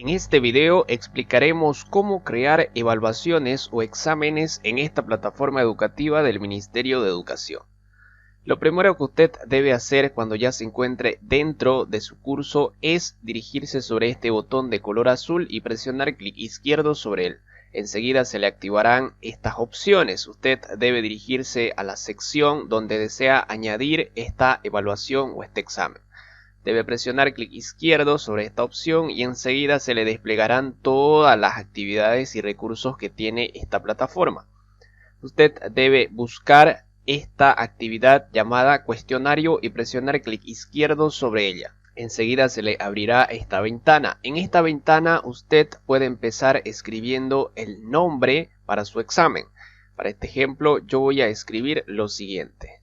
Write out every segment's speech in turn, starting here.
En este video explicaremos cómo crear evaluaciones o exámenes en esta plataforma educativa del Ministerio de Educación. Lo primero que usted debe hacer cuando ya se encuentre dentro de su curso es dirigirse sobre este botón de color azul y presionar clic izquierdo sobre él. Enseguida se le activarán estas opciones. Usted debe dirigirse a la sección donde desea añadir esta evaluación o este examen. Debe presionar clic izquierdo sobre esta opción y enseguida se le desplegarán todas las actividades y recursos que tiene esta plataforma. Usted debe buscar esta actividad llamada cuestionario y presionar clic izquierdo sobre ella. Enseguida se le abrirá esta ventana. En esta ventana usted puede empezar escribiendo el nombre para su examen. Para este ejemplo yo voy a escribir lo siguiente.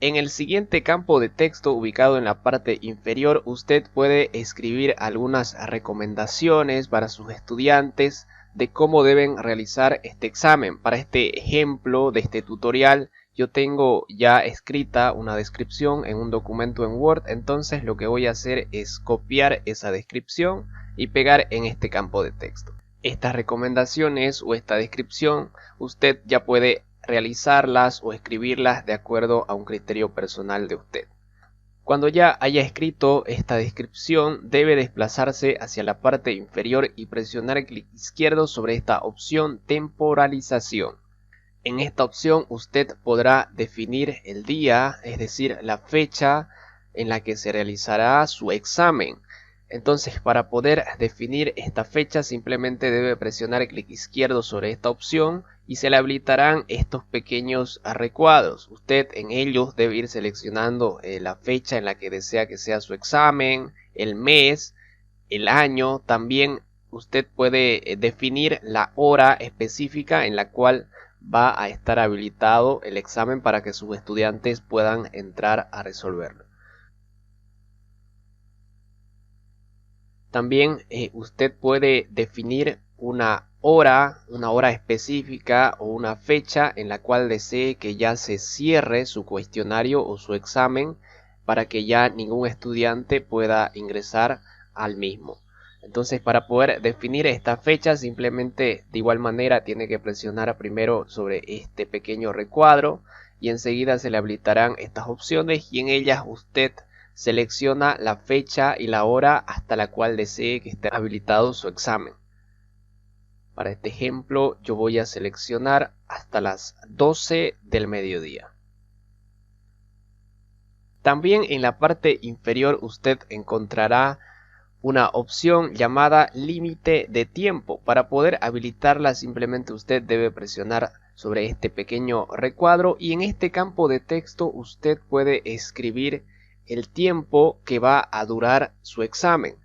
En el siguiente campo de texto ubicado en la parte inferior usted puede escribir algunas recomendaciones para sus estudiantes de cómo deben realizar este examen. Para este ejemplo de este tutorial yo tengo ya escrita una descripción en un documento en Word, entonces lo que voy a hacer es copiar esa descripción y pegar en este campo de texto. Estas recomendaciones o esta descripción usted ya puede realizarlas o escribirlas de acuerdo a un criterio personal de usted. Cuando ya haya escrito esta descripción debe desplazarse hacia la parte inferior y presionar clic izquierdo sobre esta opción temporalización. En esta opción usted podrá definir el día, es decir, la fecha en la que se realizará su examen. Entonces, para poder definir esta fecha simplemente debe presionar clic izquierdo sobre esta opción y se le habilitarán estos pequeños recuadros. Usted en ellos debe ir seleccionando la fecha en la que desea que sea su examen, el mes, el año. También usted puede definir la hora específica en la cual va a estar habilitado el examen para que sus estudiantes puedan entrar a resolverlo. También usted puede definir una hora específica o una fecha en la cual desee que ya se cierre su cuestionario o su examen para que ya ningún estudiante pueda ingresar al mismo. Entonces, para poder definir esta fecha simplemente de igual manera tiene que presionar primero sobre este pequeño recuadro y enseguida se le habilitarán estas opciones y en ellas usted selecciona la fecha y la hora hasta la cual desee que esté habilitado su examen. Para este ejemplo yo voy a seleccionar hasta las 12 del mediodía. También en la parte inferior usted encontrará una opción llamada límite de tiempo. Para poder habilitarla simplemente usted debe presionar sobre este pequeño recuadro y en este campo de texto usted puede escribir el tiempo que va a durar su examen.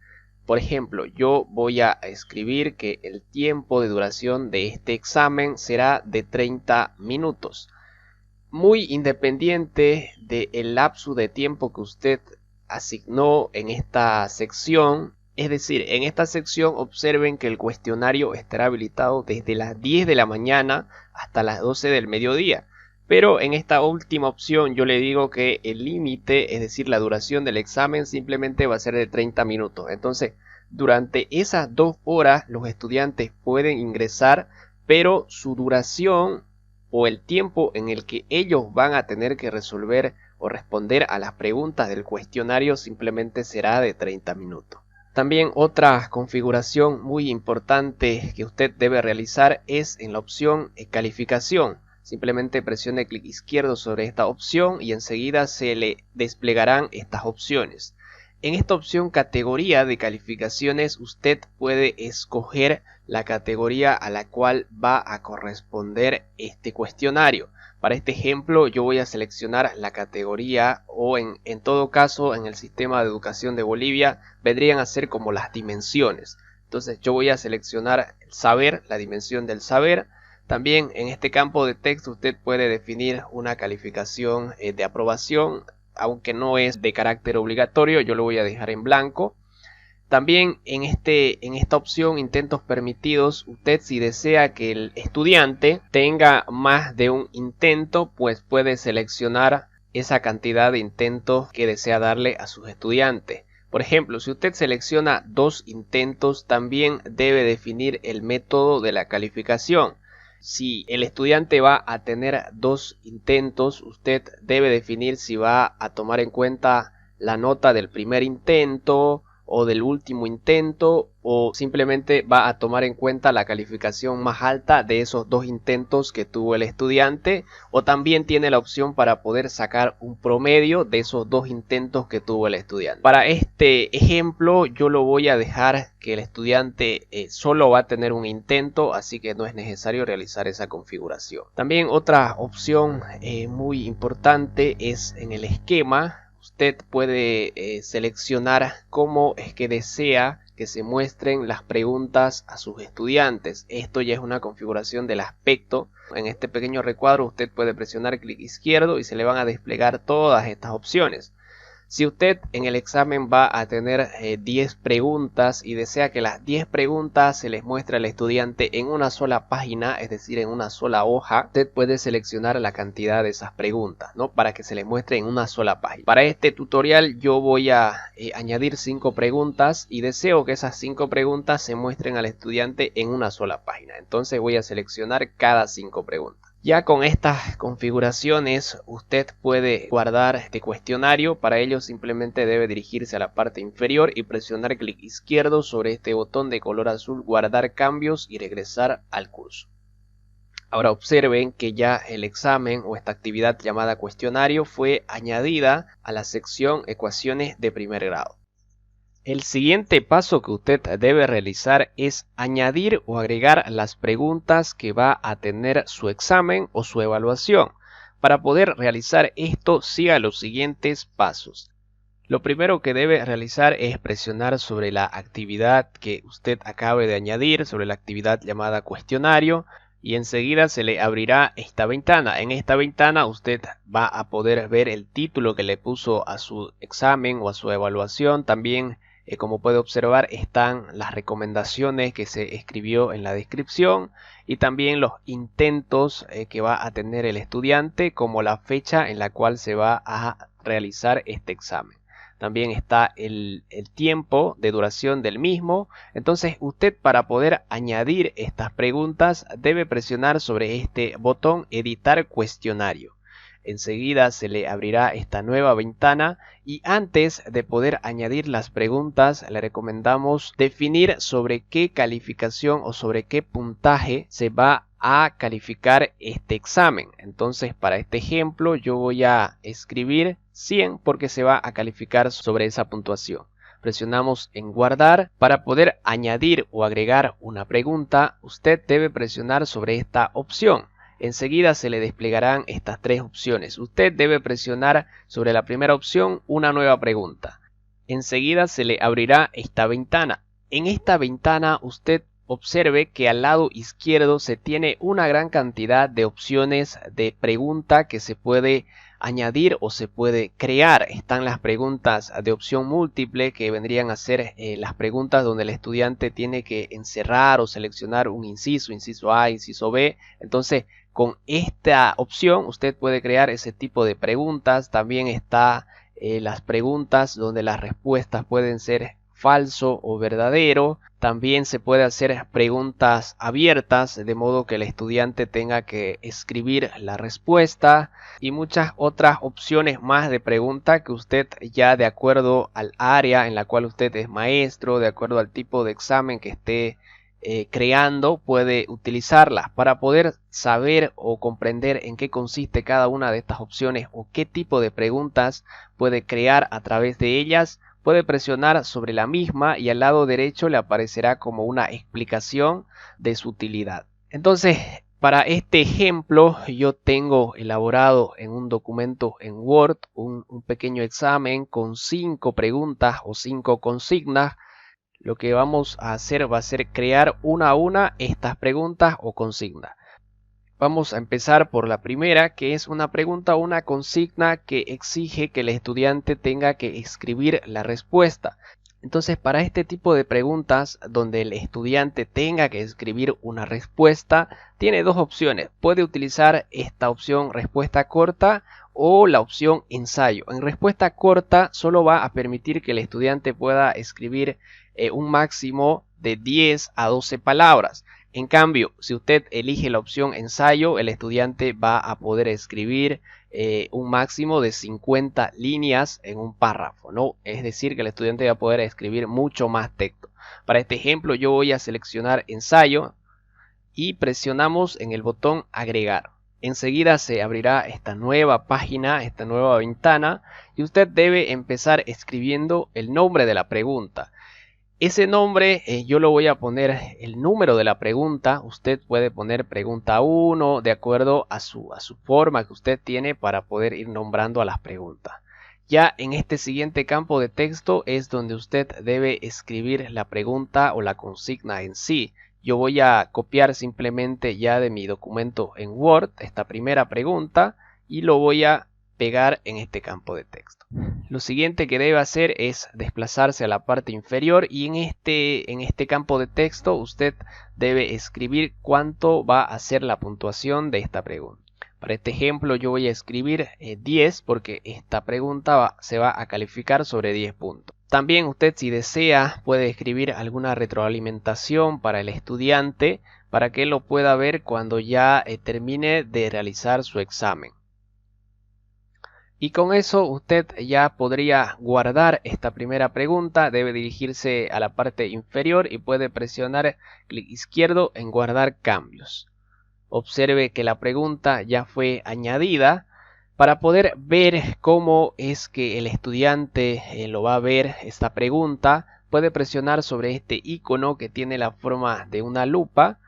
Por ejemplo, yo voy a escribir que el tiempo de duración de este examen será de 30 minutos. Muy independiente del lapso de tiempo que usted asignó en esta sección, es decir, en esta sección observen que el cuestionario estará habilitado desde las 10 de la mañana hasta las 12 del mediodía. Pero en esta última opción yo le digo que el límite, es decir, la duración del examen simplemente va a ser de 30 minutos. Entonces, durante esas 2 horas los estudiantes pueden ingresar, pero su duración o el tiempo en el que ellos van a tener que resolver o responder a las preguntas del cuestionario simplemente será de 30 minutos. También otra configuración muy importante que usted debe realizar es en la opción calificación. Simplemente presione clic izquierdo sobre esta opción y enseguida se le desplegarán estas opciones. En esta opción categoría de calificaciones usted puede escoger la categoría a la cual va a corresponder este cuestionario. Para este ejemplo yo voy a seleccionar la categoría o en todo caso en el sistema de educación de Bolivia vendrían a ser como las dimensiones. Entonces yo voy a seleccionar el saber, la dimensión del saber. También en este campo de texto usted puede definir una calificación de aprobación, aunque no es de carácter obligatorio, yo lo voy a dejar en blanco. También en esta opción intentos permitidos, usted si desea que el estudiante tenga más de un intento, pues puede seleccionar esa cantidad de intentos que desea darle a sus estudiantes. Por ejemplo, si usted selecciona 2 intentos, también debe definir el método de la calificación. Si el estudiante va a tener 2 intentos, usted debe definir si va a tomar en cuenta la nota del primer intento o del último intento, o simplemente va a tomar en cuenta la calificación más alta de esos 2 intentos que tuvo el estudiante, o también tiene la opción para poder sacar un promedio de esos 2 intentos que tuvo el estudiante. Para este ejemplo yo lo voy a dejar que el estudiante solo va a tener un intento, así que no es necesario realizar esa configuración. También otra opción muy importante es en el esquema. Usted puede seleccionar cómo es que desea que se muestren las preguntas a sus estudiantes. Esto ya es una configuración del aspecto. En este pequeño recuadro usted puede presionar clic izquierdo y se le van a desplegar todas estas opciones. Si usted en el examen va a tener 10 preguntas y desea que las 10 preguntas se les muestre al estudiante en una sola página, es decir, en una sola hoja, usted puede seleccionar la cantidad de esas preguntas, ¿no? Para que se les muestre en una sola página. Para este tutorial yo voy a añadir 5 preguntas y deseo que esas 5 preguntas se muestren al estudiante en una sola página. Entonces voy a seleccionar cada 5 preguntas. Ya con estas configuraciones usted puede guardar este cuestionario. Para ello simplemente debe dirigirse a la parte inferior y presionar clic izquierdo sobre este botón de color azul, guardar cambios, y regresar al curso. Ahora observen que ya el examen o esta actividad llamada cuestionario fue añadida a la sección ecuaciones de primer grado. El siguiente paso que usted debe realizar es añadir o agregar las preguntas que va a tener su examen o su evaluación. Para poder realizar esto, siga los siguientes pasos. Lo primero que debe realizar es presionar sobre la actividad que usted acabe de añadir, sobre la actividad llamada cuestionario, y enseguida se le abrirá esta ventana. En esta ventana usted va a poder ver el título que le puso a su examen o a su evaluación. También como puede observar, están las recomendaciones que se escribió en la descripción y también los intentos que va a tener el estudiante, como la fecha en la cual se va a realizar este examen. También está el tiempo de duración del mismo. Entonces usted, para poder añadir estas preguntas, debe presionar sobre este botón editar cuestionario. Enseguida se le abrirá esta nueva ventana y antes de poder añadir las preguntas le recomendamos definir sobre qué calificación o sobre qué puntaje se va a calificar este examen. Entonces, para este ejemplo yo voy a escribir 100 porque se va a calificar sobre esa puntuación. Presionamos en guardar. Para poder añadir o agregar una pregunta, usted debe presionar sobre esta opción. Enseguida se le desplegarán estas 3 opciones. Usted debe presionar sobre la primera opción, una nueva pregunta. Enseguida se le abrirá esta ventana. En esta ventana usted observe que al lado izquierdo se tiene una gran cantidad de opciones de pregunta que se puede añadir o se puede crear. Están las preguntas de opción múltiple, que vendrían a ser las preguntas donde el estudiante tiene que encerrar o seleccionar un inciso A, inciso B. Entonces, con esta opción usted puede crear ese tipo de preguntas. También está las preguntas donde las respuestas pueden ser falso o verdadero. También se puede hacer preguntas abiertas, de modo que el estudiante tenga que escribir la respuesta, y muchas otras opciones más de pregunta que usted, ya de acuerdo al área en la cual usted es maestro, de acuerdo al tipo de examen que esté creando, puede utilizarlas. Para poder saber o comprender en qué consiste cada una de estas opciones o qué tipo de preguntas puede crear a través de ellas, puede presionar sobre la misma y al lado derecho le aparecerá como una explicación de su utilidad. Entonces, para este ejemplo yo tengo elaborado en un documento en Word un pequeño examen con 5 preguntas o 5 consignas. Lo que vamos a hacer va a ser crear una a una estas preguntas o consignas. Vamos a empezar por la primera, que es una pregunta o una consigna que exige que el estudiante tenga que escribir la respuesta. Entonces, para este tipo de preguntas donde el estudiante tenga que escribir una respuesta, tiene 2 opciones. Puede utilizar esta opción respuesta corta o la opción ensayo. En respuesta corta solo va a permitir que el estudiante pueda escribir un máximo de 10 a 12 palabras. En cambio, si usted elige la opción ensayo, el estudiante va a poder escribir un máximo de 50 líneas en un párrafo, ¿no? Es decir, que el estudiante va a poder escribir mucho más texto. Para este ejemplo, yo voy a seleccionar ensayo y presionamos en el botón agregar. Enseguida se abrirá esta nueva página, esta nueva ventana, y usted debe empezar escribiendo el nombre de la pregunta. Ese nombre yo lo voy a poner el número de la pregunta. Usted puede poner pregunta 1 de acuerdo a su forma que usted tiene para poder ir nombrando a las preguntas. Ya en este siguiente campo de texto es donde usted debe escribir la pregunta o la consigna en sí. Yo voy a copiar simplemente ya de mi documento en Word esta primera pregunta y lo voy a pegar en este campo de texto. Lo siguiente que debe hacer es desplazarse a la parte inferior y en este campo de texto usted debe escribir cuánto va a ser la puntuación de esta pregunta. Para este ejemplo yo voy a escribir 10 porque esta pregunta se va a calificar sobre 10 puntos. También usted, si desea, puede escribir alguna retroalimentación para el estudiante para que lo pueda ver cuando ya termine de realizar su examen. Y con eso usted ya podría guardar esta primera pregunta. Debe dirigirse a la parte inferior y puede presionar clic izquierdo en guardar cambios. Observe que la pregunta ya fue añadida. Para poder ver cómo es que el estudiante lo va a ver esta pregunta, puede presionar sobre este icono que tiene la forma de una lupa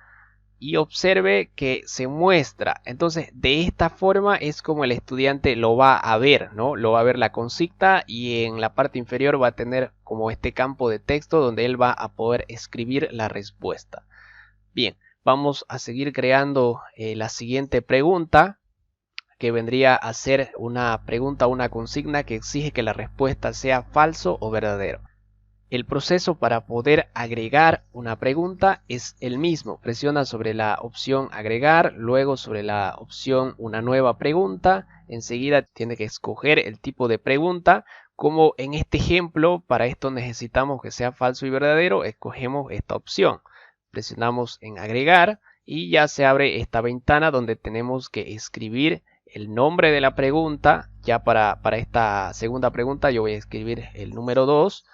y observe que se muestra. Entonces, de esta forma es como el estudiante lo va a ver, ¿no? Lo va a ver la consigna y en la parte inferior va a tener como este campo de texto donde él va a poder escribir la respuesta. Bien, vamos a seguir creando la siguiente pregunta, que vendría a ser una pregunta, una consigna que exige que la respuesta sea falso o verdadero. El proceso para poder agregar una pregunta es el mismo. Presiona sobre la opción agregar, luego sobre la opción una nueva pregunta. Enseguida tiene que escoger el tipo de pregunta. Como en este ejemplo, para esto necesitamos que sea falso y verdadero, escogemos esta opción. Presionamos en agregar y ya se abre esta ventana donde tenemos que escribir el nombre de la pregunta. Ya para esta segunda pregunta yo voy a escribir el número 2.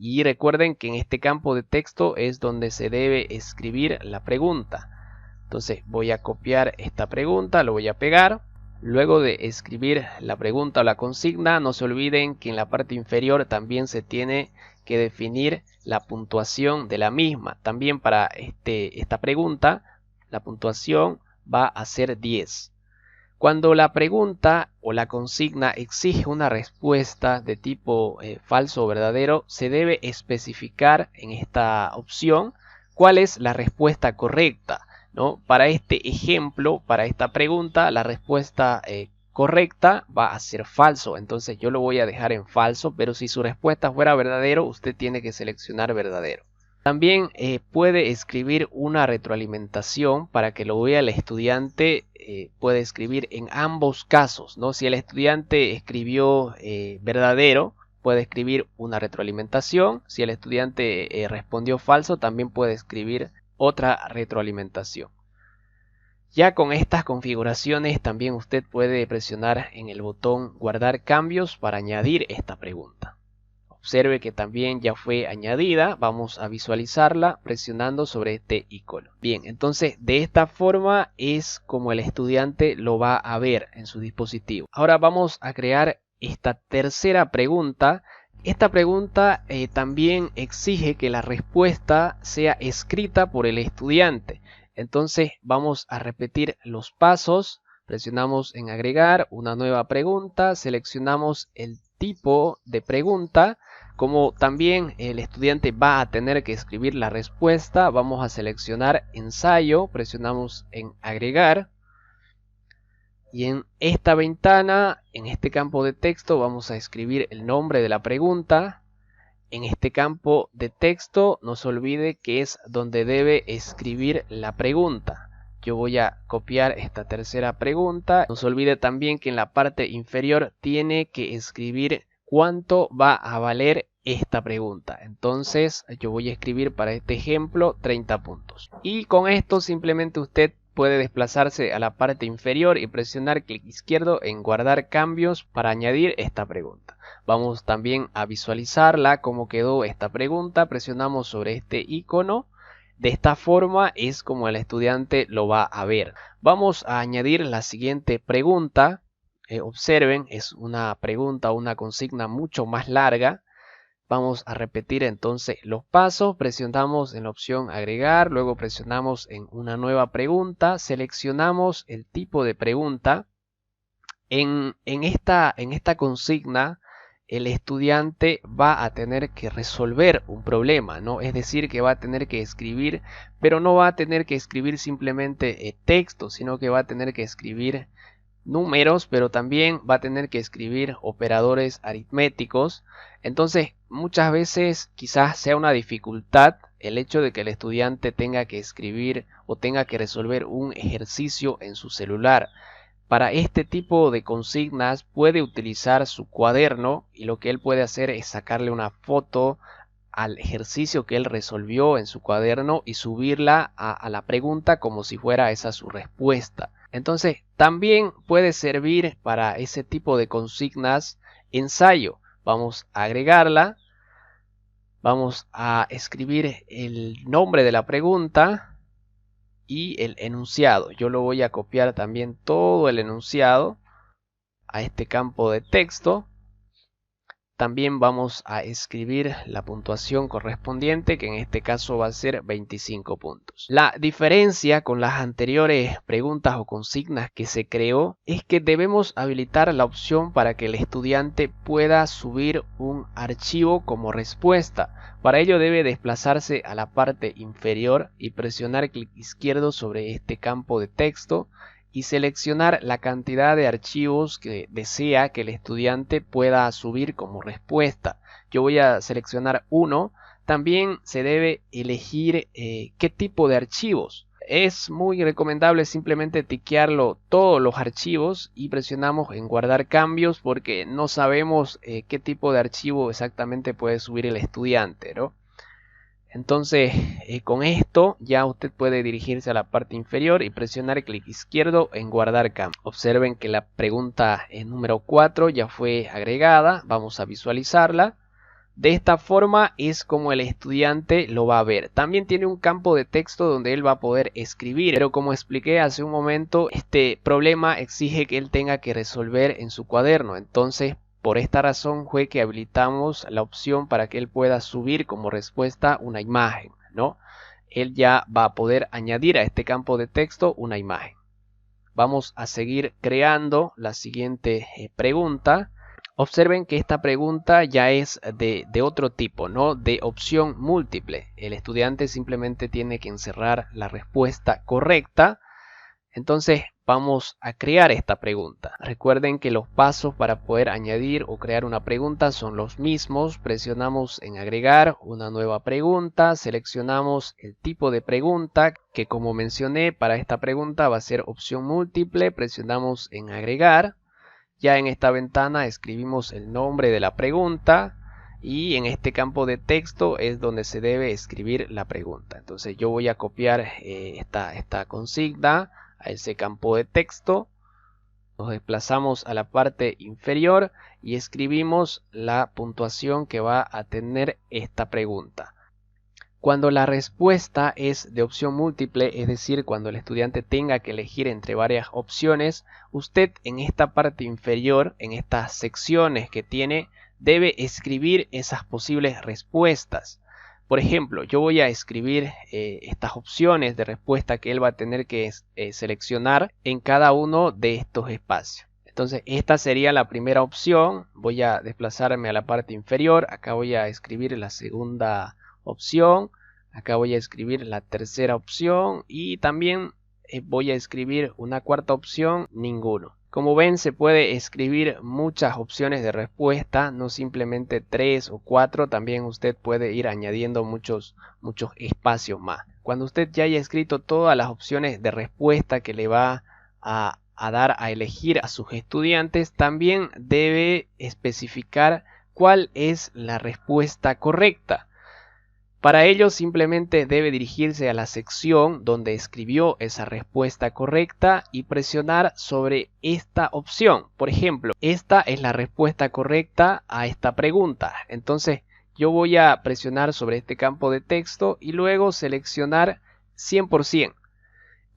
Y recuerden que en este campo de texto es donde se debe escribir la pregunta. Entonces voy a copiar esta pregunta, lo voy a pegar. Luego de escribir la pregunta o la consigna, no se olviden que en la parte inferior también se tiene que definir la puntuación de la misma. También para esta pregunta, la puntuación va a ser 10. Cuando la pregunta o la consigna exige una respuesta de tipo falso o verdadero, se debe especificar en esta opción cuál es la respuesta correcta, ¿no? Para este ejemplo, para esta pregunta, la respuesta correcta va a ser falso. Entonces yo lo voy a dejar en falso, pero si su respuesta fuera verdadero, usted tiene que seleccionar verdadero. También puede escribir una retroalimentación para que lo vea el estudiante. Puede escribir en ambos casos, ¿no? Si el estudiante escribió verdadero, puede escribir una retroalimentación. Si el estudiante respondió falso, también puede escribir otra retroalimentación. Ya con estas configuraciones también usted puede presionar en el botón guardar cambios para añadir esta pregunta. Observe que también ya fue añadida. Vamos a visualizarla presionando sobre este icono. Bien, entonces de esta forma es como el estudiante lo va a ver en su dispositivo. Ahora vamos a crear esta tercera pregunta. Esta pregunta también exige que la respuesta sea escrita por el estudiante. Entonces vamos a repetir los pasos. Presionamos en agregar una nueva pregunta. Seleccionamos el tipo de pregunta. Como también el estudiante va a tener que escribir la respuesta, vamos a seleccionar ensayo, presionamos en agregar. Y en esta ventana, en este campo de texto, vamos a escribir el nombre de la pregunta. En este campo de texto, no se olvide que es donde debe escribir la pregunta. yo voy a copiar esta tercera pregunta. No se olvide también que en la parte inferior tiene que escribir cuánto va a valer esta pregunta. Entonces yo voy a escribir para este ejemplo 30 puntos. Y con esto simplemente usted puede desplazarse a la parte inferior y presionar clic izquierdo en guardar cambios para añadir esta pregunta. Vamos también a visualizarla cómo quedó esta pregunta. Presionamos sobre este icono. De esta forma es como el estudiante lo va a ver. Vamos a añadir la siguiente pregunta. Observen, es una pregunta o una consigna mucho más larga. Vamos a repetir entonces los pasos. Presionamos en la opción agregar, luego presionamos en una nueva pregunta, seleccionamos el tipo de pregunta. En esta consigna el estudiante va a tener que resolver un problema, ¿no? Es decir, que va a tener que escribir, pero no va a tener que escribir simplemente texto, sino que va a tener que escribir números, pero también va a tener que escribir operadores aritméticos. Entonces, muchas veces quizás sea una dificultad el hecho de que el estudiante tenga que escribir o tenga que resolver un ejercicio en su celular. Para este tipo de consignas puede utilizar su cuaderno y lo que él puede hacer es sacarle una foto al ejercicio que él resolvió en su cuaderno y subirla a la pregunta como si fuera esa su respuesta. Entonces también puede servir para ese tipo de consignas ensayo. Vamos a agregarla, vamos a escribir el nombre de la pregunta y el enunciado. Yo lo voy a copiar también todo el enunciado a este campo de texto. También vamos a escribir la puntuación correspondiente, que en este caso va a ser 25 puntos. La diferencia con las anteriores preguntas o consignas que se creó es que debemos habilitar la opción para que el estudiante pueda subir un archivo como respuesta. Para ello debe desplazarse a la parte inferior y presionar clic izquierdo sobre este campo de texto y seleccionar la cantidad de archivos que desea que el estudiante pueda subir como respuesta. Yo voy a seleccionar uno. También se debe elegir qué tipo de archivos. Es muy recomendable simplemente tiquearlo todos los archivos y presionamos en guardar cambios porque no sabemos qué tipo de archivo exactamente puede subir el estudiante, ¿no? Entonces con esto ya usted puede dirigirse a la parte inferior y presionar clic izquierdo en guardar cambio. Observen que la pregunta número 4 ya fue agregada. Vamos a visualizarla. De esta forma es como el estudiante lo va a ver. También tiene un campo de texto donde él va a poder escribir, pero como expliqué hace un momento, este problema exige que él tenga que resolver en su cuaderno. Entonces por esta razón fue que habilitamos la opción para que él pueda subir como respuesta una imagen, ¿no? Él ya va a poder añadir a este campo de texto una imagen. Vamos a seguir creando la siguiente pregunta. Observen que esta pregunta ya es de otro tipo, ¿no? De opción múltiple. El estudiante simplemente tiene que encerrar la respuesta correcta. Entonces vamos a crear esta pregunta. Recuerden que los pasos para poder añadir o crear una pregunta son los mismos. Presionamos en agregar una nueva pregunta, seleccionamos el tipo de pregunta que, como mencioné, para esta pregunta va a ser opción múltiple. Presionamos en agregar. Ya en esta ventana escribimos el nombre de la pregunta y en este campo de texto es donde se debe escribir la pregunta. Entonces yo voy a copiar esta consigna a ese campo de texto. Nos desplazamos a la parte inferior y escribimos la puntuación que va a tener esta pregunta. Cuando la respuesta es de opción múltiple, es decir, cuando el estudiante tenga que elegir entre varias opciones, usted en esta parte inferior, en estas secciones que tiene, debe escribir esas posibles respuestas. Por ejemplo, yo voy a escribir estas opciones de respuesta que él va a tener que seleccionar en cada uno de estos espacios. Entonces, esta sería la primera opción. Voy a desplazarme a la parte inferior. Acá voy a escribir la segunda opción. Acá voy a escribir la tercera opción. Y también voy a escribir una cuarta opción, ninguno. Como ven, se puede escribir muchas opciones de respuesta, no simplemente 3 o 4, también usted puede ir añadiendo muchos espacios más. cuando usted ya haya escrito todas las opciones de respuesta que le va a dar a elegir a sus estudiantes, también debe especificar cuál es la respuesta correcta. Para ello simplemente debe dirigirse a la sección donde escribió esa respuesta correcta y presionar sobre esta opción. Por ejemplo, esta es la respuesta correcta a esta pregunta. Entonces yo voy a presionar sobre este campo de texto y luego seleccionar 100%.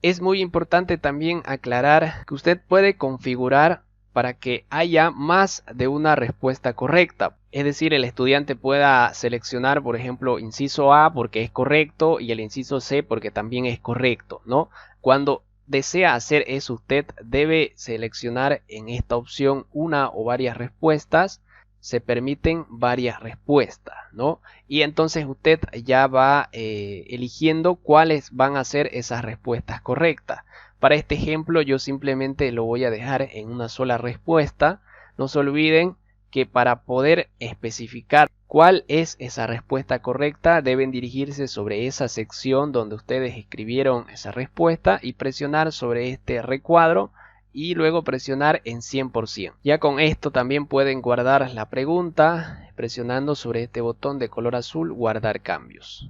Es muy importante también aclarar que usted puede configurar para que haya más de una respuesta correcta. Es decir, el estudiante pueda seleccionar, por ejemplo, inciso A porque es correcto y el inciso C porque también es correcto, ¿no? Cuando desea hacer eso, usted debe seleccionar en esta opción una o varias respuestas. Se permiten varias respuestas, ¿no? Y entonces usted ya va eligiendo cuáles van a ser esas respuestas correctas. Para este ejemplo yo simplemente lo voy a dejar en una sola respuesta. No se olviden que para poder especificar cuál es esa respuesta correcta deben dirigirse sobre esa sección donde ustedes escribieron esa respuesta y presionar sobre este recuadro y luego presionar en 100%. Ya con esto también pueden guardar la pregunta presionando sobre este botón de color azul, guardar cambios.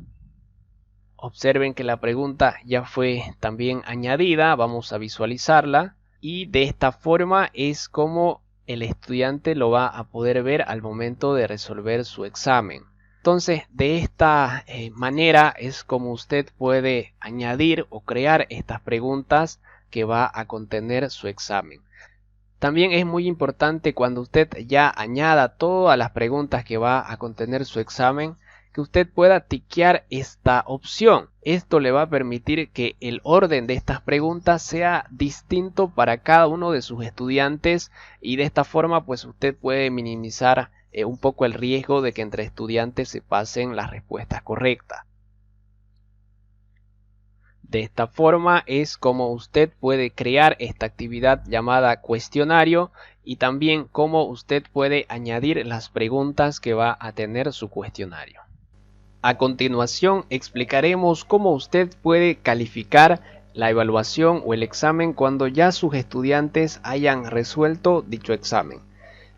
Observen que la pregunta ya fue también añadida, vamos a visualizarla y de esta forma es como el estudiante lo va a poder ver al momento de resolver su examen. Entonces de esta manera es como usted puede añadir o crear estas preguntas que va a contener su examen. También es muy importante cuando usted ya añada todas las preguntas que va a contener su examen, que usted pueda tiquear esta opción. Esto le va a permitir que el orden de estas preguntas sea distinto para cada uno de sus estudiantes y de esta forma pues usted puede minimizar un poco el riesgo de que entre estudiantes se pasen las respuestas correctas. De esta forma es como usted puede crear esta actividad llamada cuestionario y también cómo usted puede añadir las preguntas que va a tener su cuestionario. A continuación explicaremos cómo usted puede calificar la evaluación o el examen cuando ya sus estudiantes hayan resuelto dicho examen.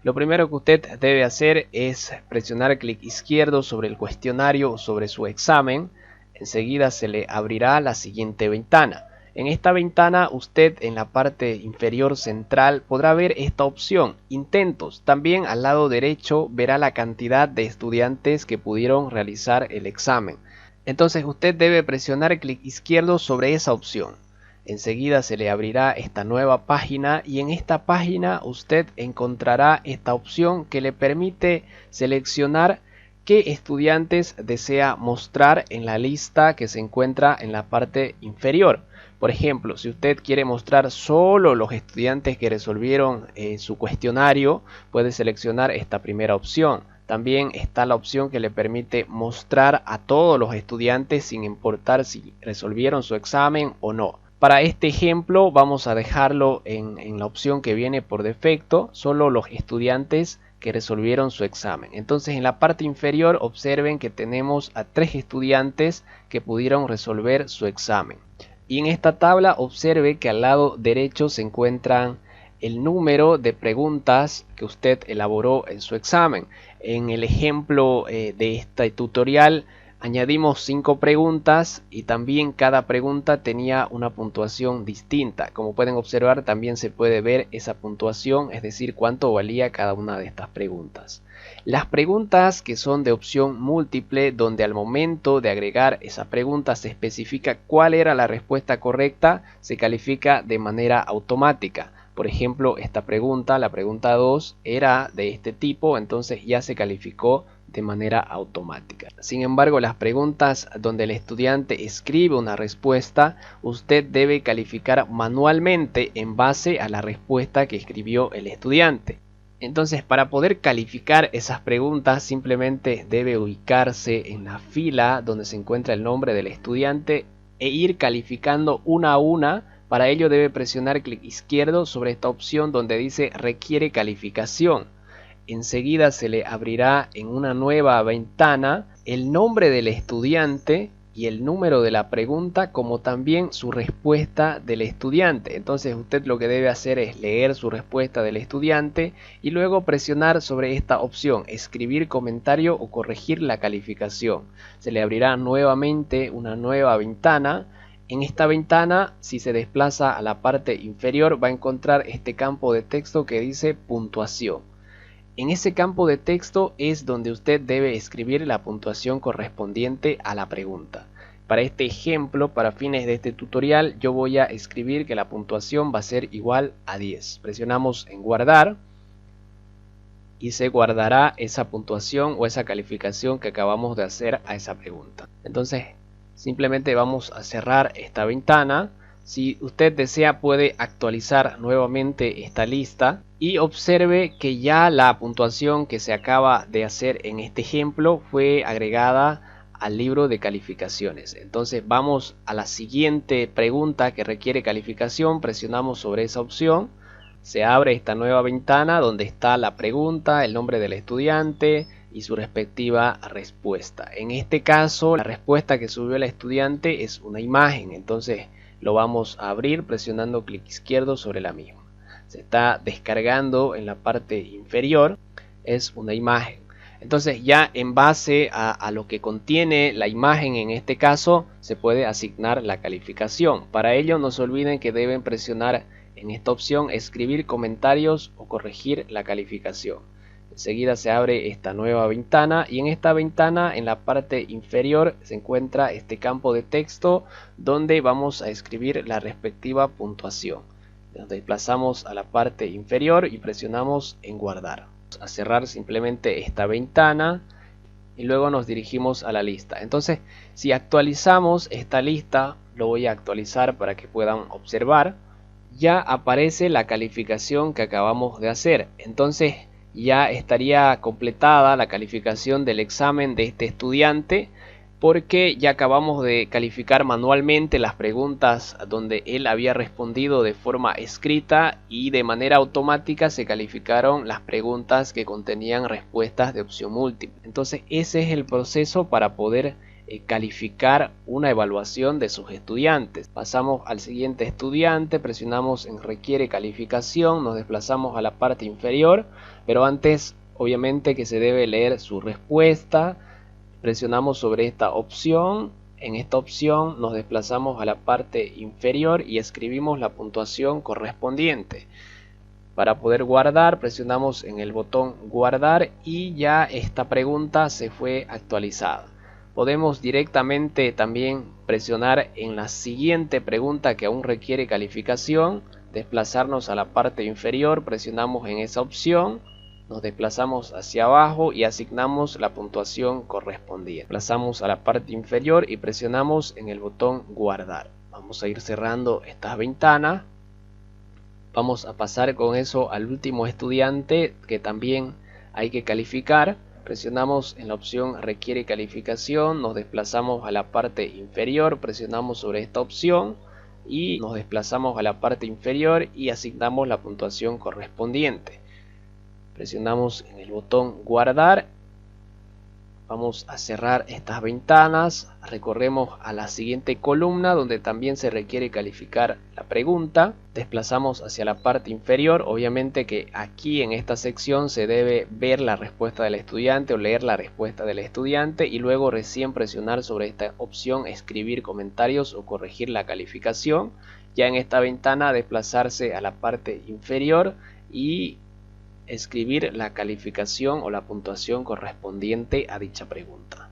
Lo primero que usted debe hacer es presionar clic izquierdo sobre el cuestionario o sobre su examen. Enseguida se le abrirá la siguiente ventana. En esta ventana usted en la parte inferior central podrá ver esta opción, intentos. También al lado derecho verá la cantidad de estudiantes que pudieron realizar el examen. Entonces usted debe presionar clic izquierdo sobre esa opción. Enseguida se le abrirá esta nueva página y en esta página usted encontrará esta opción que le permite seleccionar qué estudiantes desea mostrar en la lista que se encuentra en la parte inferior. Por ejemplo, si usted quiere mostrar solo los estudiantes que resolvieron su cuestionario, puede seleccionar esta primera opción. También está la opción que le permite mostrar a todos los estudiantes sin importar si resolvieron su examen o no. Para este ejemplo vamos a dejarlo en la opción que viene por defecto, solo los estudiantes que resolvieron su examen. Entonces en la parte inferior observen que tenemos a 3 estudiantes que pudieron resolver su examen. Y en esta tabla observe que al lado derecho se encuentran el número de preguntas que usted elaboró en su examen. En el ejemplo de este tutorial añadimos 5 preguntas y también cada pregunta tenía una puntuación distinta. Como pueden observar también se puede ver esa puntuación, es decir, cuánto valía cada una de estas preguntas. Las preguntas que son de opción múltiple, donde al momento de agregar esa pregunta se especifica cuál era la respuesta correcta, se califica de manera automática. Por ejemplo, esta pregunta, la pregunta 2, era de este tipo, entonces ya se calificó de manera automática. Sin embargo, las preguntas donde el estudiante escribe una respuesta, usted debe calificar manualmente en base a la respuesta que escribió el estudiante. Entonces, para poder calificar esas preguntas, simplemente debe ubicarse en la fila donde se encuentra el nombre del estudiante e ir calificando una a una. Para ello debe presionar clic izquierdo sobre esta opción donde dice requiere calificación. Enseguida se le abrirá en una nueva ventana el nombre del estudiante y el número de la pregunta, como también su respuesta del estudiante. Entonces usted lo que debe hacer es leer su respuesta del estudiante y luego presionar sobre esta opción, escribir comentario o corregir la calificación. Se le abrirá nuevamente una nueva ventana. En esta ventana, si se desplaza a la parte inferior, va a encontrar este campo de texto que dice puntuación. En ese campo de texto es donde usted debe escribir la puntuación correspondiente a la pregunta. Para este ejemplo, para fines de este tutorial, yo voy a escribir que la puntuación va a ser igual a 10. Presionamos en guardar y se guardará esa puntuación o esa calificación que acabamos de hacer a esa pregunta. Entonces, simplemente vamos a cerrar esta ventana. Si usted desea, puede actualizar nuevamente esta lista y observe que ya la puntuación que se acaba de hacer en este ejemplo fue agregada al libro de calificaciones. Entonces vamos a la siguiente pregunta que requiere calificación, presionamos sobre esa opción, se abre esta nueva ventana donde está la pregunta, el nombre del estudiante y su respectiva respuesta. En este caso, la respuesta que subió el estudiante es una imagen, entonces lo vamos a abrir presionando clic izquierdo sobre la misma. Se está descargando en la parte inferior, es una imagen. Entonces ya en base a lo que contiene la imagen en este caso, se puede asignar la calificación. Para ello no se olviden que deben presionar en esta opción escribir comentarios o corregir la calificación. Enseguida se abre esta nueva ventana y en esta ventana en la parte inferior se encuentra este campo de texto donde vamos a escribir la respectiva puntuación. Nos desplazamos a la parte inferior y presionamos en guardar. Vamos a cerrar simplemente esta ventana y luego nos dirigimos a la lista. Entonces, si actualizamos esta lista, lo voy a actualizar para que puedan observar, ya aparece la calificación que acabamos de hacer. Entonces, ya estaría completada la calificación del examen de este estudiante porque ya acabamos de calificar manualmente las preguntas donde él había respondido de forma escrita y de manera automática se calificaron las preguntas que contenían respuestas de opción múltiple. Entonces ese es el proceso para poder calificar una evaluación de sus estudiantes. Pasamos al siguiente estudiante, presionamos en requiere calificación, nos desplazamos a la parte inferior, pero antes obviamente que se debe leer su respuesta. Presionamos sobre esta opción, en esta opción nos desplazamos a la parte inferior y escribimos la puntuación correspondiente. Para poder guardar, presionamos en el botón guardar y ya esta pregunta se fue actualizada. Podemos directamente también presionar en la siguiente pregunta que aún requiere calificación, desplazarnos a la parte inferior, presionamos en esa opción, nos desplazamos hacia abajo y asignamos la puntuación correspondiente. Desplazamos a la parte inferior y presionamos en el botón guardar. Vamos a ir cerrando estas ventanas. Vamos a pasar con eso al último estudiante que también hay que calificar. Presionamos en la opción requiere calificación, nos desplazamos a la parte inferior, presionamos sobre esta opción y nos desplazamos a la parte inferior y asignamos la puntuación correspondiente. Presionamos en el botón guardar, vamos a cerrar estas ventanas, recorremos a la siguiente columna donde también se requiere calificar la pregunta, desplazamos hacia la parte inferior, obviamente que aquí en esta sección se debe ver la respuesta del estudiante o leer la respuesta del estudiante y luego recién presionar sobre esta opción escribir comentarios o corregir la calificación, ya en esta ventana desplazarse a la parte inferior y escribir la calificación o la puntuación correspondiente a dicha pregunta.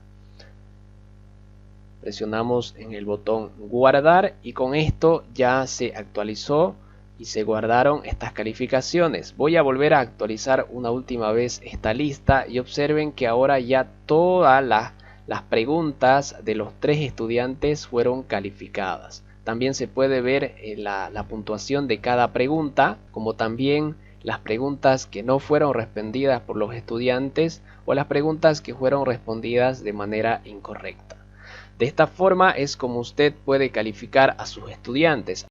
Presionamos en el botón guardar y con esto ya se actualizó y se guardaron estas calificaciones. Voy a volver a actualizar una última vez esta lista y observen que ahora ya todas las preguntas de los 3 estudiantes fueron calificadas. También se puede ver la puntuación de cada pregunta, como también las preguntas que no fueron respondidas por los estudiantes o las preguntas que fueron respondidas de manera incorrecta. De esta forma es como usted puede calificar a sus estudiantes.